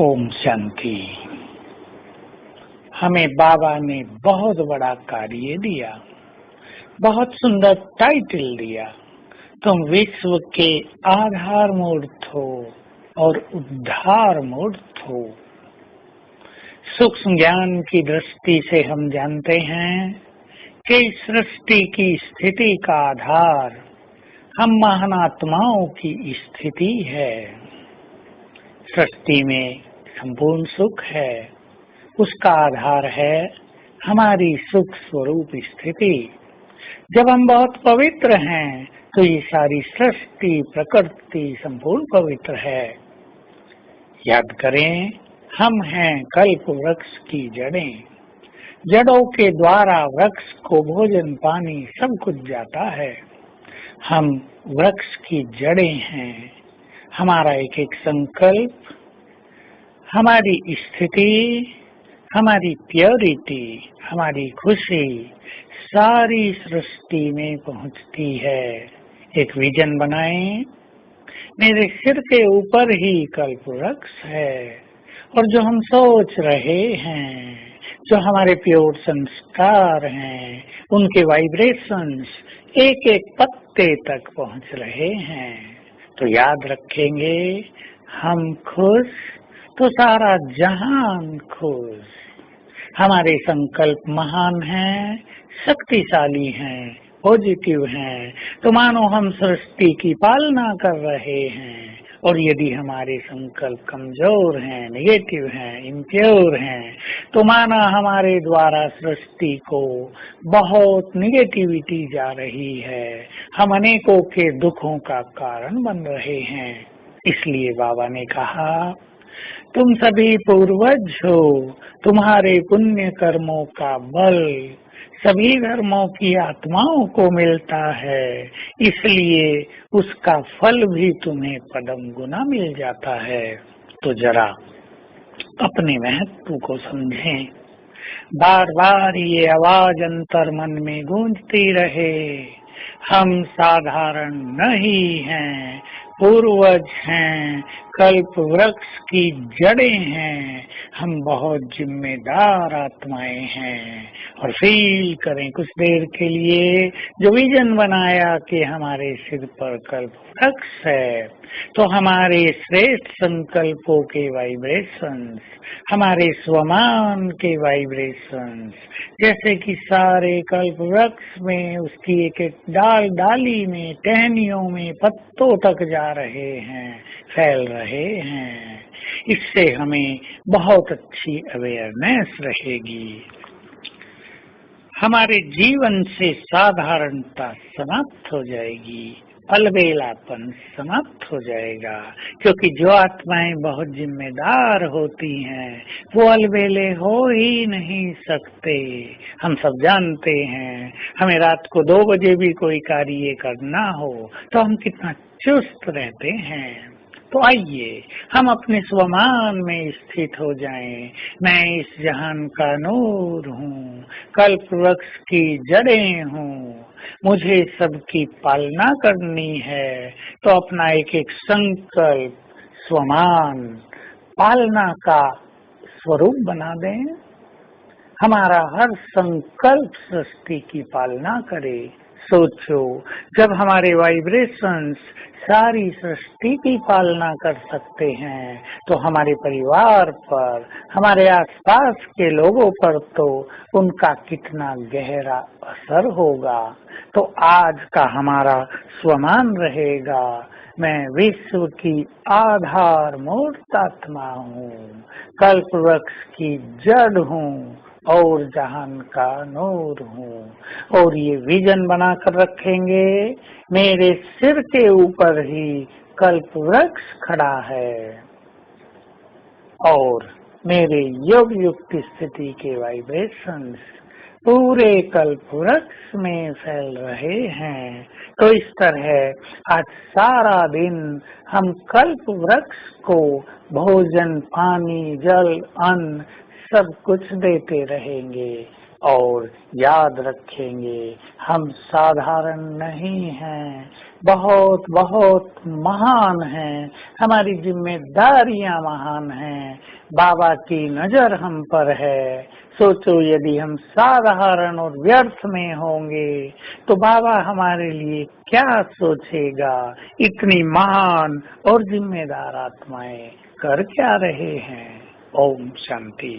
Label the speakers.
Speaker 1: ओम शांति। हमें बाबा ने बहुत बड़ा कार्य दिया, बहुत सुंदर टाइटल दिया। तुम विश्व के आधार मूर्त हो और उद्धार मूर्त हो। सूक्ष्म ज्ञान की दृष्टि से हम जानते हैं कि सृष्टि की स्थिति का आधार हम महान आत्माओं की स्थिति है। सृष्टि में संपूर्ण सुख है, उसका आधार है हमारी सुख स्वरूप स्थिति। जब हम बहुत पवित्र हैं तो ये सारी सृष्टि प्रकृति संपूर्ण पवित्र है। याद करें, हम हैं कल्प वृक्ष की जड़ें। जड़ों के द्वारा वृक्ष को भोजन पानी सब कुछ जाता है। हम वृक्ष की जड़ें हैं। हमारा एक एक संकल्प, हमारी स्थिति, हमारी प्योरिटी, हमारी खुशी सारी सृष्टि में पहुंचती है। एक विजन बनाएं, मेरे सिर के ऊपर ही कल्प वृक्ष है और जो हम सोच रहे हैं, जो हमारे प्योर संस्कार हैं, उनके वाइब्रेशंस एक एक पत्ते तक पहुंच रहे हैं। तो याद रखेंगे, हम खुश तो सारा जहान खुश। हमारे संकल्प महान हैं, शक्तिशाली हैं, पॉजिटिव हैं, तो मानो हम सृष्टि की पालना कर रहे हैं। और यदि हमारे संकल्प कमजोर हैं, नेगेटिव हैं, इम्प्योर हैं, तो माना हमारे द्वारा सृष्टि को बहुत निगेटिविटी जा रही है। हम अनेकों के दुखों का कारण बन रहे हैं। इसलिए बाबा ने कहा, तुम सभी पूर्वज हो, तुम्हारे पुण्य कर्मों का बल सभी धर्मों की आत्माओं को मिलता है, इसलिए उसका फल भी तुम्हें पदम गुना मिल जाता है। तो जरा अपने महत्व को समझें। बार बार ये आवाज अंतर मन में गूंजती रहे, हम साधारण नहीं हैं, पूर्वज हैं, कल्प वृक्ष की जड़ें हैं, हम बहुत जिम्मेदार आत्माएं हैं। और फील करें कुछ देर के लिए, जो विजन बनाया कि हमारे सिर पर कल्प वृक्ष है, तो हमारे श्रेष्ठ संकल्पों के वाइब्रेशंस, हमारे स्वमान के वाइब्रेशंस, जैसे कि सारे कल्प वृक्ष में उसकी एक एक डाल डाली में, टहनियों में, पत्तों तक जा रहे हैं, फैल रहे हैं। इससे हमें बहुत अच्छी अवेयरनेस रहेगी। हमारे जीवन से साधारणता समाप्त हो जाएगी, अलबेलापन समाप्त हो जाएगा, क्योंकि जो आत्माएं बहुत जिम्मेदार होती हैं वो अलबेले हो ही नहीं सकते। हम सब जानते हैं, हमें रात को 2 बजे भी कोई कार्य करना हो तो हम कितना चुस्त रहते हैं। तो आइए हम अपने स्वमान में स्थित हो जाएं। मैं इस जहान का नूर हूँ, कल्प वृक्ष की जड़ें हूँ, मुझे सबकी पालना करनी है। तो अपना एक एक संकल्प स्वमान पालना का स्वरूप बना दें। हमारा हर संकल्प सृष्टि की पालना करे। सोचो, जब हमारे वाइब्रेशंस सारी सृष्टि की पालना कर सकते हैं, तो हमारे परिवार पर, हमारे आसपास के लोगों पर तो उनका कितना गहरा असर होगा। तो आज का हमारा स्वमान रहेगा, मैं विश्व की आधार मूर्त आत्मा हूँ, कल्प वृक्ष की जड़ हूँ और जहान का नूर हूँ। और ये विजन बनाकर रखेंगे, मेरे सिर के ऊपर ही कल्प वृक्ष खड़ा है और मेरे योग युक्त स्थिति के वाइब्रेशंस पूरे कल्प वृक्ष में फैल रहे हैं। तो इस तरह आज सारा दिन हम कल्प वृक्ष को भोजन, पानी, जल, अन्न सब कुछ देते रहेंगे। और याद रखेंगे हम साधारण नहीं हैं, बहुत बहुत महान हैं, हमारी जिम्मेदारियां महान हैं, बाबा की नजर हम पर है। सोचो यदि हम साधारण और व्यर्थ में होंगे तो बाबा हमारे लिए क्या सोचेगा। इतनी महान और जिम्मेदार आत्माएं कर क्या रहे हैं। ओम शांति।